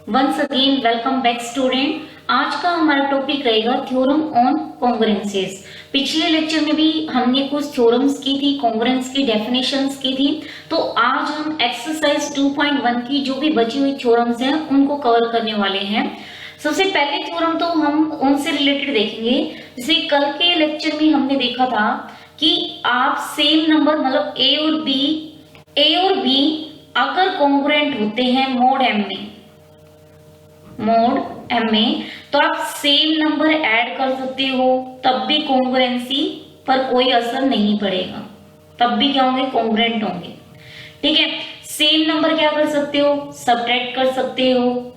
Once again welcome back student. आज का हमारा टॉपिक रहेगा थ्योरम ऑन कॉन्ग्रुएंसेस। पिछले लेक्चर में भी हमने कुछ थ्योरम्स की थी, कॉन्ग्रुएंस की डेफिनेशंस की थी। तो आज हम एक्सरसाइज 2.1 की जो भी बची हुई थ्योरम्स हैं उनको कवर करने वाले हैं। सबसे पहले थ्योरम तो हम उनसे रिलेटेड देखेंगे। जैसे कल के लेक्चर में हमने देखा था कि आप सेम नंबर मतलब ए और बी अगर कॉन्ग्रुएंट होते हैं मोड एम में तो आप सेम नंबर ऐड कर सकते हो, तब भी कॉन्ग्रुएंसी पर कोई असर नहीं पड़ेगा, तब भी क्या होंगे, कॉन्ग्रुएंट होंगे। ठीक है, सेम नंबर क्या कर सकते हो, सब्ट्रैक्ट कर सकते हो,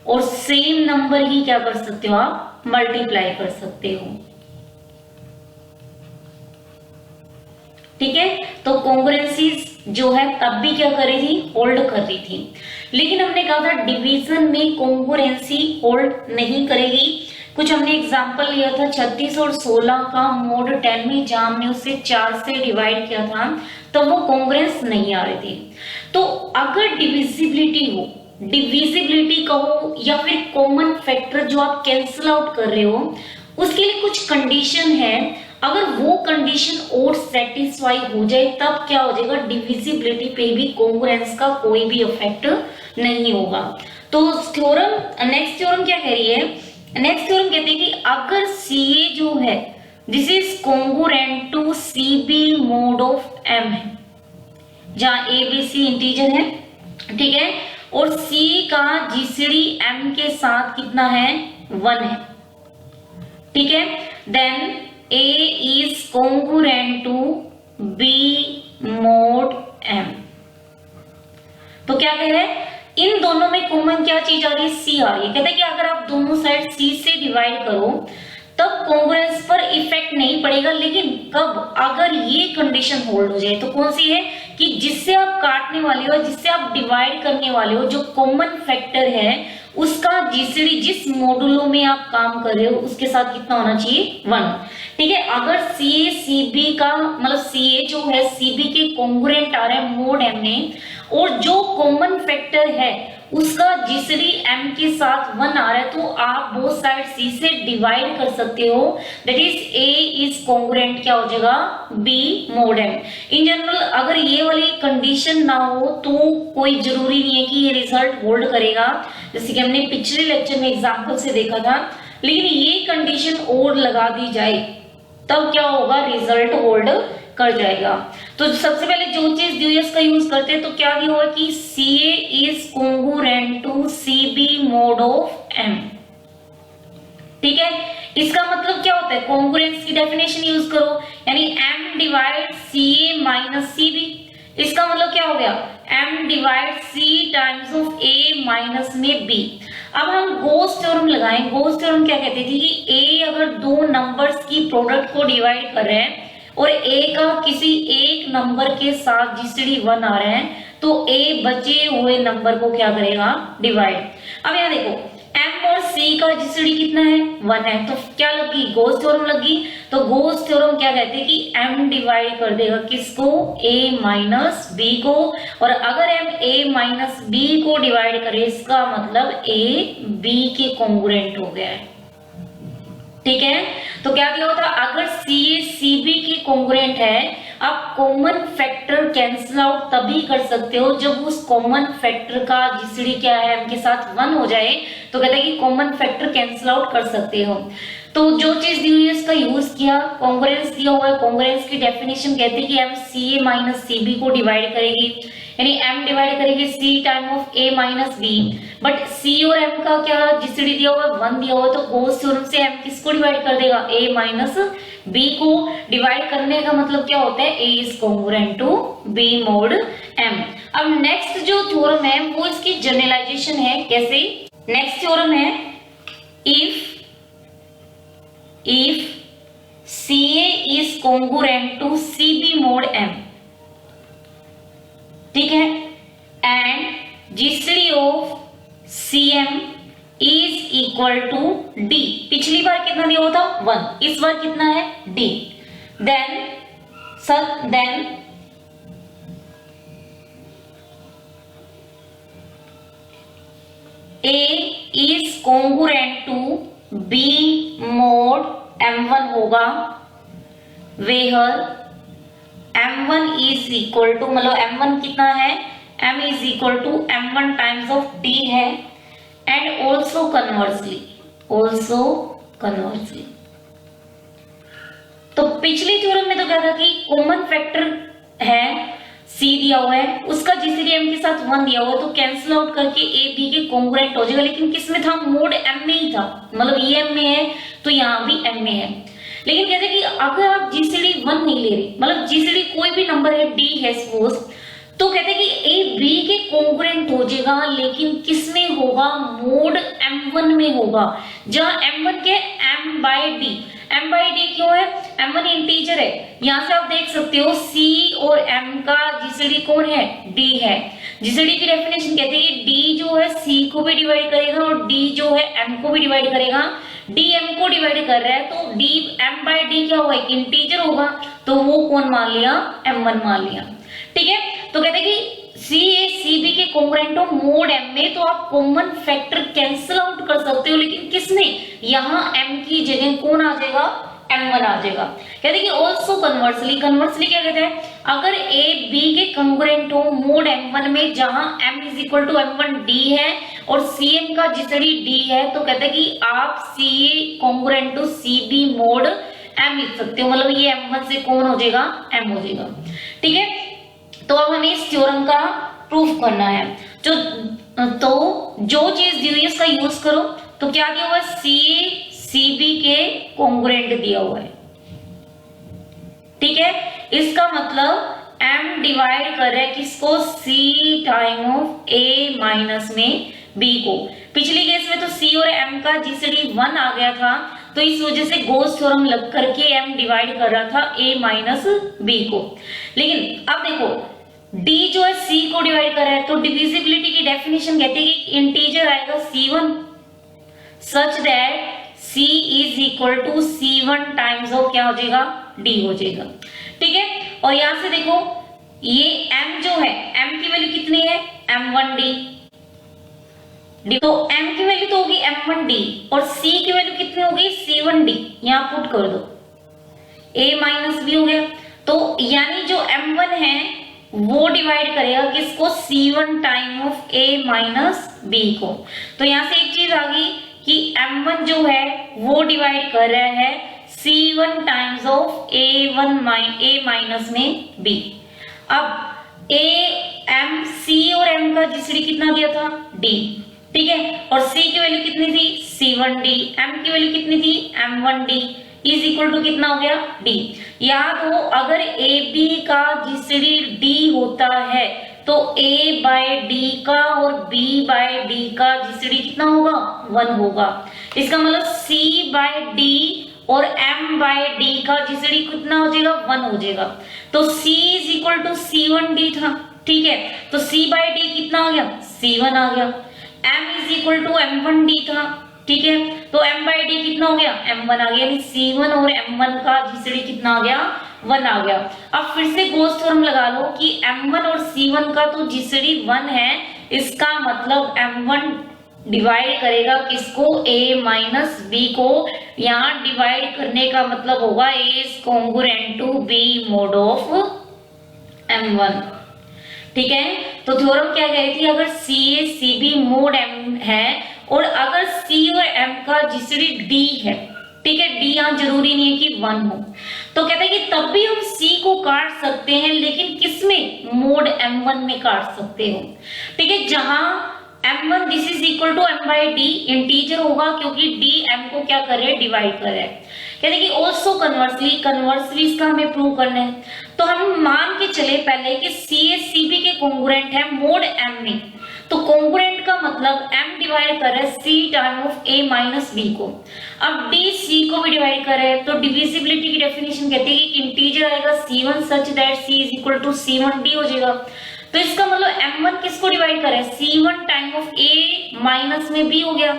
और सेम नंबर ही क्या कर सकते हो, आप मल्टीप्लाई कर सकते हो। ठीक है, तो कॉन्ग्रुएंसीज जो है तब भी क्या कर रही थी, होल्ड कर रही थी। लेकिन हमने कहा था डिवीजन में कॉन्ग्रुएंसी होल्ड नहीं करेगी। कुछ हमने एग्जांपल लिया था 36 और 16 का मोड 10 में, जहां हमने उसे 4 से डिवाइड किया था, तो वो कॉन्ग्रुएंस नहीं आ रही थी। तो अगर डिविजिबिलिटी कहो या फिर कॉमन फैक्टर जो आप कैंसिल आउट कर रहे हो, उसके लिए कुछ कंडीशन है। अगर वो कंडीशन और सेटिस्फाई हो जाए तब क्या हो जाएगा, डिविजिबिलिटी पे भी कॉन्ग्रुएंस का कोई भी इफेक्ट नहीं होगा। तो थ्योरम, नेक्स्ट थ्योरम क्या कह रही है, नेक्स्ट थ्योरम कहते हैं कि अगर CA जो है this is congruent to CB mod of M है, जहां ABC इंटीजर है, ठीक है, और C का GCD M के साथ कितना है, 1 है, ठीक है, then A is congruent to B mod M। तो क्या कह रहे हैं, इन दोनों में कॉमन क्या चीज आ रही है, C आ रही है। कहते हैं कि अगर आप दोनों साइड C से डिवाइड करो तब कॉन्ग्रुएंस पर इफेक्ट नहीं पड़ेगा। लेकिन कब, अगर ये कंडीशन होल्ड हो जाए। तो कौन सी है कि जिससे आप काटने वाले हो, जिससे आप डिवाइड करने वाले हो, जो कॉमन फैक्टर है उसका GCD जिस मॉडुलो में आप काम कर रहे हो उसके साथ कितना होना चाहिए, 1। ठीक है, अगर CA CB का मतलब CA जो है CB के कॉन्ग्रुएंट आ रहा है मोड M में, और जो कॉमन फैक्टर है उसका GCD M के साथ 1 आ रहा है, तो आप बोथ साइड C से डिवाइड कर सकते हो। That is A is congruent क्या हो जाएगा, B mod M। In general अगर ये वाली कंडीशन ना हो तो कोई जरूरी नहीं है कि ये रिजल्ट होल्ड करेगा, जैसे कि हमने पिछले लेक्चर में एग्जांपल से देखा था। लेकिन ये कंडीशन और लगा दी जाए तब क्या होगा, रिजल्ट होल्ड कर जाएगा। तो सबसे पहले जो चीज ड्यूएस का यूज करते हैं तो क्या दिया हुआ है कि CA is congruent to CB mod of M। ठीक है, इसका मतलब क्या होता है, कॉन्ग्रुएंस की डेफिनेशन यूज करो, यानी M divide CA minus CB। इसका मतलब क्या हो गया, M divide C times of A minus में B। अब हम गॉस थ्योरम लगाएं। गॉस थ्योरम क्या कहती थी कि A अगर दो नंबर्स की प्रोडक्ट को डिवाइड कर रहे हैं और A का किसी एक नंबर के साथ GCD 1 आ रहा है, तो A बचे हुए नंबर को क्या करेगा, डिवाइड। अब यहाँ देखो M और C का GCD कितना है, 1 है, तो क्या लगी, गॉस थ्योरम लगी। तो गॉस थ्योरम क्या कहते हैं कि M डिवाइड कर देगा किसको, A माइनस B को, और अगर M A माइनस B को डिवाइड करे इसका मतलब A B के कॉन्ग्रुएंट हो गया है। ठीक है, तो क्या दिया होता, अगर CA CB की कॉन्ग्रुएंट है, आप कॉमन फैक्टर कैंसिल आउट तभी कर सकते हो जब उस कॉमन फैक्टर का GCD क्या है, M के साथ 1 हो जाए, तो कहते हैं कि कॉमन फैक्टर कैंसिल आउट कर सकते हो। तो जो चीज ड्यूएस का यूज किया, कॉन्ग्रुएंस दिया हुआ है, कॉन्ग्रुएंस की डेफिनेशन कहती है कि M CA माइनस CB को डिवाइड करेगी, यानी M डिवाइड करेगी C time of A minus B। But C और M का क्या GCD दिया हुआ है, 1 दिया हुआ है, तो गॉस थ्योरम से M किसको डिवाइड कर देगा, A माइनस B को। डिवाइड करने का मतलब क्या होता है, A is congruent to B mod M। अब नेक्स्ट जो थ्योरम है वो इसकी जनरलाइजेशन है। कैसे, नेक्स्ट थ्योरम है if CA is congruent to CB mod M, ठीक है, and GCD of CM is equal to D। पिछली बार कितना दिया हुआ था, 1, इस बार कितना है, D। Then A is congruent to B mod M1 होगा, where M1 is equal to, मतलब M1 कितना है, M is equal to M1 times of D है, and also conversely तो पिछली थ्योरम में तो क्या था कि कॉमन फैक्टर है C दिया हुआ है, उसका GCD M के साथ 1 दिया हुआ है, तो कैंसिल आउट करके A B के कॉन्ग्रुएंट हो जाएगा, लेकिन किस में था, मोड M में ही था, मतलब ये M में है तो यहाँ भी M में है। लेकिन कहते हैं कि अगर आप GCD 1 नहीं ले रहे, मतलब GCD कोई भी नंबर है, D है सपोज, तो कहते हैं कि A B के कॉन्ग्रुएंट हो जाएगा, लेकिन किस में होगा, मोड M1 में होगा, जहां M1 के M बाय D क्यों है, M1 इंटीजर है, यहां से आप देख सकते हो C और M का GCD कौन है, D है। GCD की डेफिनेशन कहते हैं कि D जो है C को भी डिवाइड करेगा और D जो है M को भी डिवाइड करेगा, D M को डिवाइड कर रहा है तो D M बाय D क्या होगा, एक इंटीजर होगा, तो वो कौन मान लिया, M1 मान लिया। ठीक है, तो कहते हैं कि CB के कॉन्ग्रुएंट हो मोड M में, तो आप कॉमन फैक्टर कैंसिल आउट कर सकते हो, लेकिन किसने, यहाँ M की जगह कौन आ जाएगा, M1 आ जाएगा। कहते हैं कि ऑल्सो कन्वर्सली क्या कहते हैं, अगर A B के कॉन्ग्रुएंट हो मोड M1 में, जहां M is equal to M1 D है और CM का GCD D है, तो कहते हैं कि आप CA congruent to CB mod M लिख सकते हो, मतलब ये M1 से कौन हो जाएगा, M हो जाएगा। ठीक है, तो अब हमें इस थ्योरम का प्रूफ करना है, जो चीज दी हुई है उसका यूज करो। तो क्या दिया हुआ है, CA CB के कॉन्ग्रुएंट दिया हुआ है। ठीक है, इसका मतलब M डिवाइड कर रहा है किसको, C time of A minus में B को। पिछली केस में तो C और M का GCD 1 आ गया था, तो इस वजह से गॉस थ्योरम लग करके M डिवाइड कर रहा था A माइनस B को। लेकिन अब देखो D जो है C को डिवाइड कर रहा है, तो डिविजिबिलिटी की डेफिनेशन कहते हैं कि इंटीजर आएगा C1 such that C is equal to C1 times of क्या हो जाएगा, D हो जाएगा। ठीक है, और यहां से देखो ये M जो है, M की वैल्यू कितनी है, M1D, तो M की वैल्यू तो होगी M1D और C की वैल्यू कितनी होगी, C1D, यहां पुट कर दो, A माइनस B हो गया। तो यानी जो M1 है वो डिवाइड करेगा किसको, C1 time of A minus B को। तो यहां से एक चीज आ गई कि M1 जो है वो डिवाइड कर रहा है C1 times of A minus में B। अब C और M का GCD कितना दिया था, D। ठीक है, और C की वैल्यू कितनी थी, C1D, M की वैल्यू कितनी थी, M1D, इज इक्वल टू कितना हो गया, D। याद हो अगर AB का GCD D होता है तो A बाय D का और B बाय D का GCD कितना होगा, 1 होगा। इसका मतलब C बाय D और M बाय D का GCD कितना हो जाएगा, 1 हो जाएगा। तो C is equal to C1D था। ठीक है, तो C बाय D कितना आ गया, C1 आ गया। M is equal to M1D था। ठीक है, तो M बाय D कितना हो गया, M1 आ गया, यानी C1 और M1 का GCD कितना आ गया, 1 आ गया। अब फिर से गॉस थ्योरम लगा लो कि M1 और C1 का तो GCD 1 है, इसका मतलब M1 डिवाइड करेगा किसको, A माइनस B को। यहाँ डिवाइड करने का मतलब होगा A is congruent to B mod of M1। ठीक है, तो थ्योरम क्या कह रही थी, अगर CA CB मोड M है और अगर C और M का GCD D है, ठीक है, D यहाँ जरूरी नहीं है कि 1 हो, तो कहते हैं कि तब भी हम C को काट सकते हैं, लेकिन किसमें, मोड M1 में काट सकते हो। ठीक है, जहां M1 this is equal to M by D integer होगा, क्योंकि D M को क्या कर रहे हैं, डिवाइड कर रहे हैं। कहते हैं कि ऑल्सो कन्वर्सली इसका हमें प्रूव करना है। तो हम मान के चले पहले कि CA CB के कॉन्ग्रुएंट है मोड M में, तो कॉन्ग्रुएंट का मतलब M डिवाइड कर रहा है C time of A minus B को। अब D C को भी डिवाइड कर रहा है, तो डिविजिबिलिटी की डेफिनेशन कहती है कि इंटीजर आएगा C1 such that C is equal to C1D हो जाएगा। तो इसका मतलब M1 किसको डिवाइड कर रहा है, C1 time of A minus में B हो गया।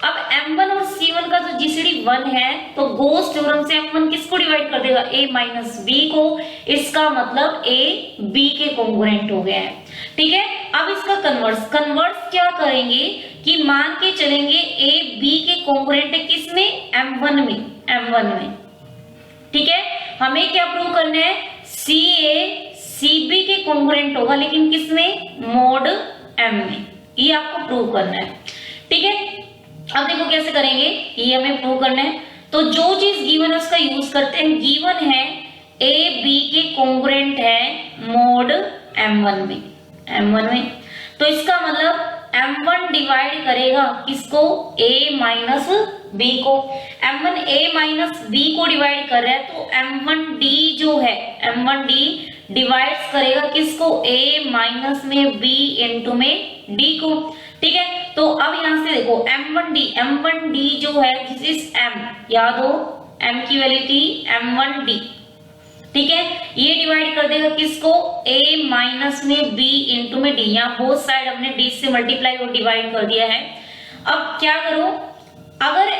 अब m1 और c1 का जो जीसीडी 1 है तो गोस थ्योरम से m1 किसको डिवाइड कर देगा, a माइनस b को। इसका मतलब a b के कॉन्ग्रुएंट हो गया है, ठीक है। अब इसका कन्वर्स क्या करेंगे कि मान के चलेंगे a b के कॉन्ग्रुएंट है किसमें, m1 में, ठीक है। हमें क्या प्रूव करना है, ca cb के कॉन्ग्रुएंट होगा लेकिन किसमें, मोड m में, ये आपको प्रूव करना है, ठीक है। अब देखो कैसे करेंगे, ये हमें प्रूव करना है। तो जो चीज गिवन है उसका यूज करते हैं। गिवन है ए बी के कॉन्ग्रुएंट है मोड m1 में, तो इसका मतलब m1 डिवाइड करेगा किसको, a माइनस b को। m1 a माइनस b को डिवाइड कर रहा है तो m1d जो है, m1d डिवाइड्स करेगा किसको, a माइनस में b इंटू में d को, ठीक है। तो अब यहां से देखो m1d जो है दिस इज m, याद हो m की वैल्यू थी m1d, ठीक है। ये डिवाइड कर देगा किसको, a माइनस में b इंटू में d, यहाँ बोथ साइड हमने d से मल्टीप्लाई और डिवाइड कर दिया है। अब क्या करो, अगर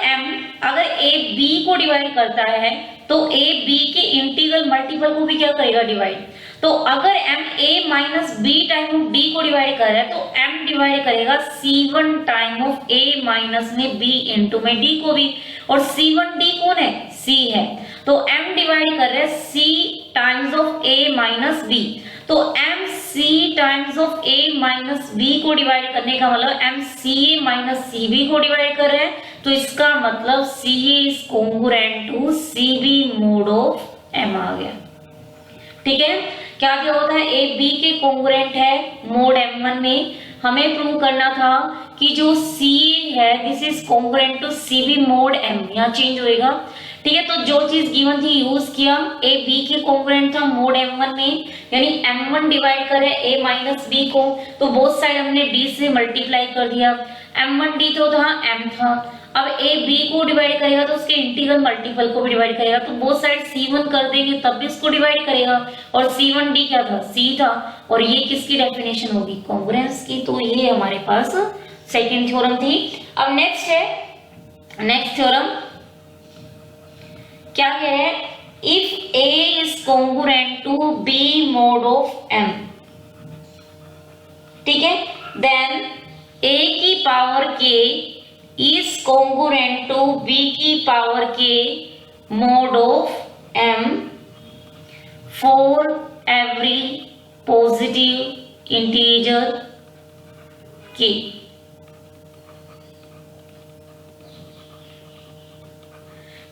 a b को डिवाइड करता है तो a b के इंटीग्रल मल्टीपल को भी क्या करेगा, डिवाइड। तो अगर m a minus b time of d को डिवाइड कर रहा है तो m डिवाइड करेगा c1 time of a minus में b इंटू में d को भी, और c1d कौन है, c है, तो m डिवाइड कर रहा है c times of a minus b, तो m c times of a minus b को डिवाइड करने का मतलब m ca माइनस cb को डिवाइड कर रहा है, तो इसका मतलब ca is congruent to cb mod of m आ गया, ठीक है। क्या क्या होता है, ए बी के कॉन्ग्रुएंट है मोड m1 में। हमें प्रूव करना था कि जो c है this is congruent to cb mod m, यहाँ चेंज होएगा, ठीक है। तो जो चीज गिवन थी यूज किया, ए बी के कॉन्ग्रुएंट था मोड m1 में, यानी m1 डिवाइड करे a माइनस b को, तो बोथ साइड हमने d से मल्टीप्लाई कर दिया, m1d तो था m था। अब a b को डिवाइड करेगा तो उसके इंटीग्रल मल्टीपल को भी डिवाइड करेगा, तो बोथ साइड c1 कर देंगे तब भी इसको डिवाइड करेगा, और c1d क्या था, c था, और ये किसकी डेफिनेशन होगी, कॉन्ग्रुएंस की। तो ये हमारे पास सेकंड थ्योरम थी। अब नेक्स्ट है, नेक्स्ट थ्योरम क्या कह रहे हैं, if a is congruent to b mod of m, ठीक है, देन a की power k is congruent to b की power k mod of m for every positive integer k।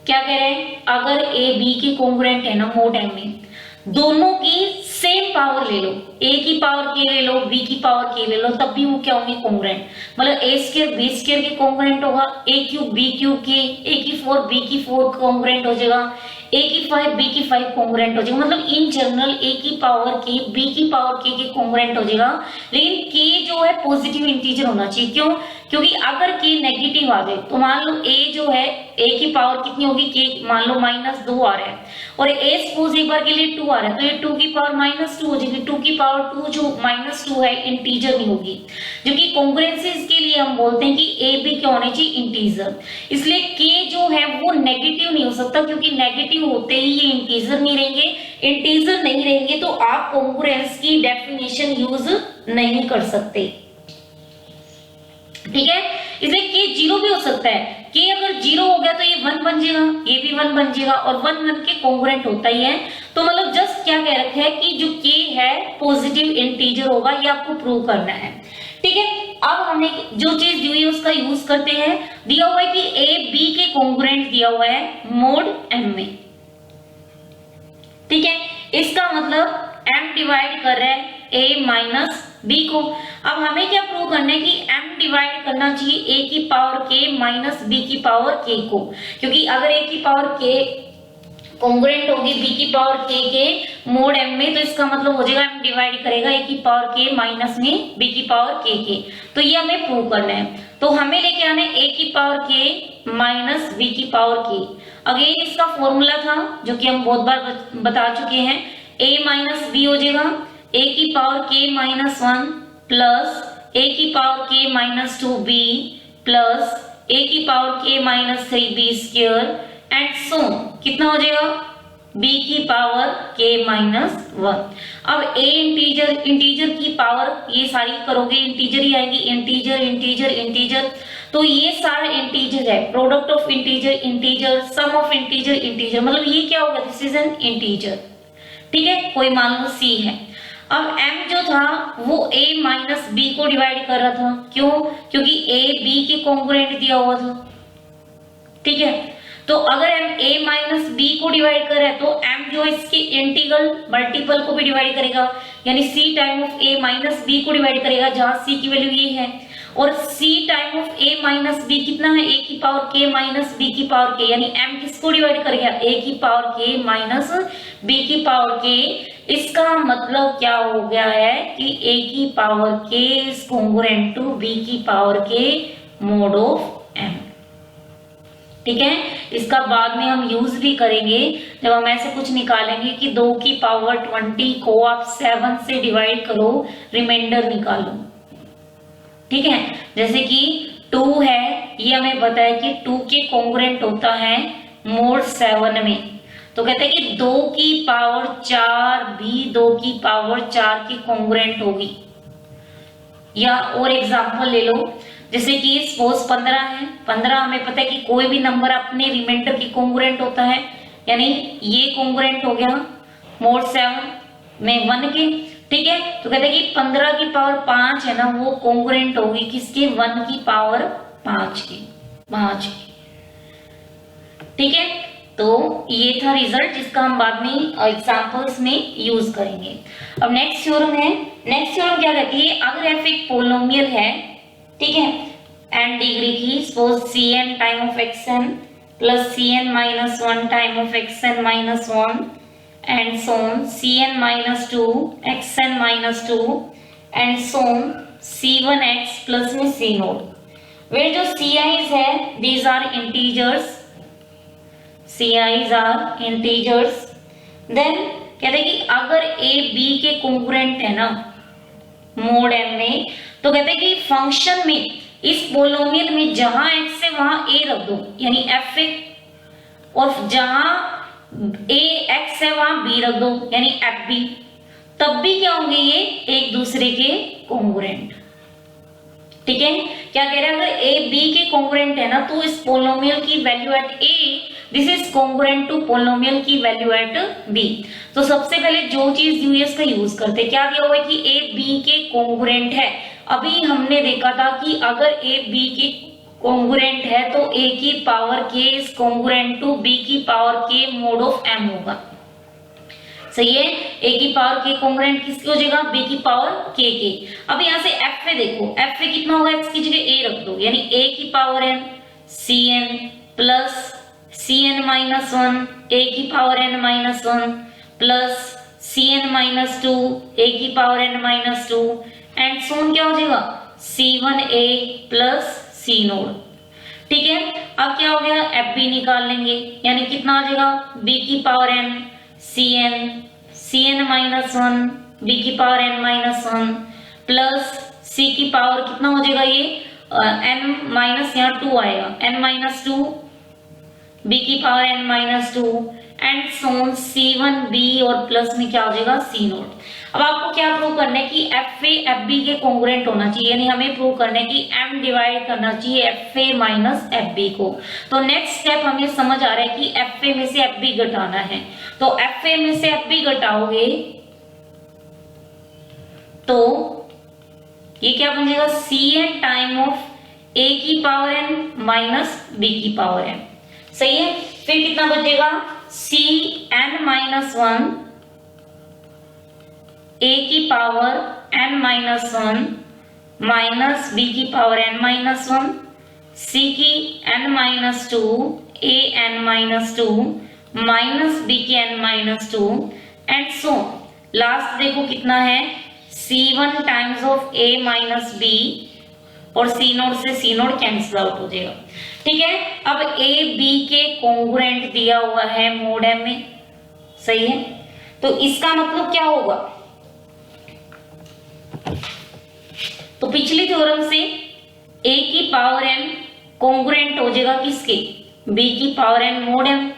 क्या कह रहे हैं, अगर a b के कॉन्ग्रुएंट है ना मोड m में, दोनों की सेम पावर ले लो, a की पावर k ले लो, b की पावर k ले लो, तब भी वो क्या होंगे, कॉन्ग्रुएंट। मतलब a स्क्वायर b स्क्वायर के कॉन्ग्रुएंट होगा, a क्यूब b क्यूब के, a की 4 b की 4 कॉन्ग्रुएंट हो जाएगा, a की 5 b की 5 कॉन्ग्रुएंट हो जाएगा। मतलब इन जनरल a की पावर k b की पावर k के कॉन्ग्रुएंट हो जाएगा, लेकिन k जो है पॉजिटिव इंटीजर होना चाहिए। क्यों, क्योंकि अगर k नेगेटिव आ जाए तो मान लो a जो है a की पावर कितनी होगी, k मान लो -2 आ रहा है, और a सपोज एक बार के लिए 2 आ रहा है, तो ये 2 की पावर -2 हो जाएगी। 2 की पावर 2 जो -2 है इंटीजर नहीं होगी, जो कि कॉन्ग्रुएंसीज के लिए हम बोलते हैं कि a b क्या होने चाहिए, इंटीजर। इसलिए k जो है वो नेगेटिव नहीं हो सकता, क्योंकि नेगेटिव होते ही ये इंटीजर नहीं रहेंगे, इंटीजर नहीं रहेंगे तो आप कॉन्ग्रुएंस की डेफिनेशन यूज नहीं कर सकते, ठीक है। इसलिए k 0 भी हो सकता है, k अगर 0 हो गया तो ये 1 बन जाएगा, ये भी 1 बन जाएगा, और 1 के कॉन्ग्रुएंट होता ही है। तो मतलब जस्ट क्या कह रखा है कि जो k है पॉजिटिव इंटीजर होगा, ये आपको प्रूव करना है, ठीक है। अब हमने जो चीज दी हुई है उसका यूज करते हैं। दिया हुआ है कि a b के कॉन्ग्रुएंट दिया हुआ है मोड m में, ठीक है। इसका मतलब m डिवाइड कर रहा है a माइनस b को। अब हमें क्या प्रूव करना है कि m डिवाइड करना चाहिए a की पावर k माइनस b की पावर k को, क्योंकि अगर a की पावर k कॉन्ग्रुएंट होगी b की पावर k के मोड m में, तो इसका मतलब हो जाएगा m डिवाइड करेगा a की पावर k माइनस में b की पावर k के। तो ये हमें प्रूव करना है। तो हमें लेके आना है a की पावर k माइनस b की पावर k। अगेन इसका फॉर्मूला था जो कि हम बहुत बार बता चुके हैं, a माइनस b हो जाएगा a की power k minus 1 plus a की power k minus 2b plus a की power k minus 3b² and so कितना हो जाएगा b की पावर k माइनस 1। अब a इंटीजर की पावर ये सारी करोगे इंटीजर ही आएगी, इंटीजर, तो ये सारा इंटीजर है, product of integer, sum of integer, मतलब ये क्या होगा, दिस इज एन इंटीजर। ठीक है, कोई मान लो c है। अब m जो था वो a माइनस b को डिवाइड कर रहा था, क्यों, क्योंकि a b के कॉन्ग्रुएंट दिया हुआ था। ठीक है, तो अगर m a माइनस b को डिवाइड कर रहा है तो m जो इसके इंटीग्रल मल्टीपल को भी डिवाइड करेगा, यानी c time of a minus b को डिवाइड करेगा, जहां c की वैल्यू ये है, और c time of a minus b कितना है, a की पावर k माइनस b की पावर k, यानी m किसको डिवाइड करेगा, a की पावर k माइनस b की पावर k। इसका मतलब क्या हो गया है कि a की power k is congruent to b की power k mod of m। ठीक है, इसका बाद में हम यूज भी करेंगे जब हम ऐसे कुछ निकालेंगे कि 2 की पावर 20 को आप 7 से डिवाइड करो, रिमाइंडर निकालो। ठीक है, जैसे कि 2 है, ये हमें पता है कि 2 के कॉन्ग्रुएंट होता है मोड 7 में, तो कहते हैं कि 2 की पावर 4 भी 2 की पावर 4 की कॉन्ग्रुएंट होगी। या और एग्जांपल ले लो, जैसे कि सपोज 15 है, 15 हमें पता है कि कोई भी नंबर अपने रिमाइंडर की कॉन्ग्रुएंट होता है, यानी ये कॉन्ग्रुएंट हो गया मोड 7 में 1 के। ठीक है, तो कहते हैं कि 15 की पावर 5 है ना, वो कॉन्ग्रुएंट होगी किसके, 1 की पावर 5 की। ठीक है, तो ये था रिजल्ट जिसका हम बाद में एग्जांपल्स में यूज करेंगे। अब नेक्स्ट थ्योरम है, नेक्स्ट थ्योरम क्या कहती है, अगर f एक पोलिनोमियल है, ठीक है, n डिग्री की, suppose cn time of xn plus cn minus 1 time of xn minus 1 and so on, cn minus 2 xn minus 2 and so on, c1x plus में c नोड, where जो ci's है these are integers, ci's are integers। then कहते हैं कि अगर a b के congruent है ना मोड m में, तो कहते हैं कि फंक्शन में इस पोलिनोमियल में जहां x है वहां a रख दो, यानी f है, और जहां a x है वहां b रख दो, यानी f b, तब भी क्या होंगे, ये एक दूसरे के कॉन्ग्रुएंट। ठीक है, क्या कह रहे हैं, अगर a b के कॉन्ग्रुएंट है ना, तो इस पोलिनोमियल की value at a this is congruent to polynomial की वैल्यू एट b। तो सबसे पहले जो चीज यूएस का यूज करते, क्या दिया हुआ है कि a b के कॉन्ग्रुएंट है। अभी हमने देखा था कि अगर a b के कॉन्ग्रुएंट है तो a की power k is congruent to b की power k mod of m होगा। सही है, a की पावर k कॉन्ग्रुएंट किसकी हो जाएगा, b की पावर k के। अब यहाँ से f पे देखो, f पे कितना होगा, x की जगह a रख दो, यानी a की power n cn plus cn minus 1 a की power n minus 1 plus cn minus 2 a की power n minus 2 and so on, क्या हो जाएगा c1a प्लस c नोड। ठीक है, अब क्या हो गया, एफ बी निकाल लेंगे, यानी कितना आ जाएगा, b की power n cn minus 1 b की power n minus 1 plus c की पावर कितना हो जाएगा, ये n माइनस, यहाँ 2 आएगा, n माइनस 2 b की power n minus 2 and so on, c1b और प्लस में क्या हो जाएगा, c नोट। अब आपको क्या प्रूव करना है कि एफ ए एफ बी के कॉन्ग्रुएंट होना चाहिए, यानी हमें प्रूव करना है कि m डिवाइड करना चाहिए f a minus f b को। तो नेक्स्ट स्टेप हमें समझ आ रहा है कि एफ ए में से एफ बी घटाना है, तो एफ ए में से एफ बी घटाओगे तो ये क्या बन जाएगा, c n time of a की पावर n माइनस बी की पावर n। सही है, फिर कितना बचेगा, सी एन माइनस 1 a की power n minus 1 minus b की पावर n माइनस 1, c की n minus 2 a n minus 2 minus b की n minus 2 and so last देखो कितना है, c1 times of a minus b और c naught से c note cancel out हो जाएगा। ठीक है, अब a b के कॉन्ग्रुएंट दिया हुआ है मोड m में। सही है, तो इसका मतलब क्या होगा, तो पिछली थ्योरम से a की पावर n कॉन्ग्रुएंट हो जाएगा किसके, b की पावर n mod m,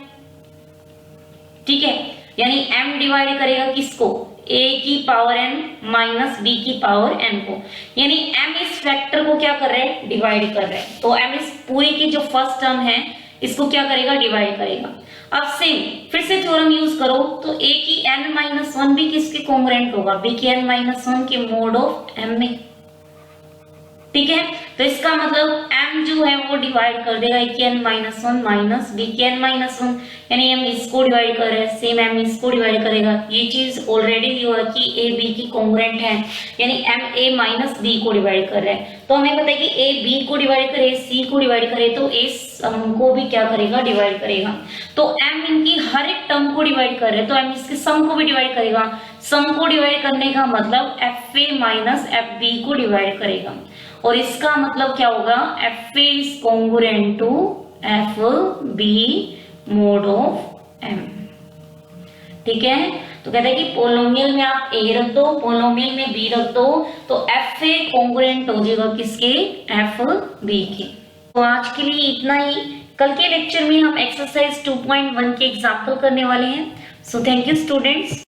ठीक है, यानी m डिवाइड करेगा किसको, a की पावर n माइनस b की पावर n को, यानी m इस फैक्टर को क्या कर रहे हैं, डिवाइड कर रहे हैं, तो m इस पूरी की जो फर्स्ट टर्म है इसको क्या करेगा, डिवाइड करेगा। अब सेम फिर से थ्योरम यूज करो तो a की n माइनस वन भी किसके कॉन्ग्रुएंट होगा, b की n माइनस वन के मोड ऑफ m में, ठीक है। तो इसका मतलब m जो है वो डिवाइड कर देगा a की n minus one minus b की n माइनस वन, यानी हम इसको डिवाइड कर रहे हैं, सेम m इसको डिवाइड करेगा। ये चीज ऑलरेडी हुआ कि a b की कॉन्ग्रुएंट है, यानी m a माइनस b को डिवाइड कर रहा है, तो हमें पता है कि a b को डिवाइड करे, c को डिवाइड करे, तो a सम को भी क्या करेगा, डिवाइड करेगा। तो m इनकी हर एक टर्म को डिवाइड कर रहे हैं, तो m इसके सम को भी डिवाइड करेगा। सम को डिवाइड करने का मतलब fa माइनस fb को डिवाइड करेगा, और इसका मतलब क्या होगा, fa is congruent to fb mod of m, ठीक है। तो कहते हैं कि पोलोमियल में आप a रख दो, पोलोमियल में b रख दो, तो fa कॉन्ग्रुएंट हो जाएगा किसके, fb के। तो आज के लिए इतना ही, कल के लेक्चर में हम एक्सरसाइज 2.1 के एग्जाम्पल करने वाले हैं। So thank you students.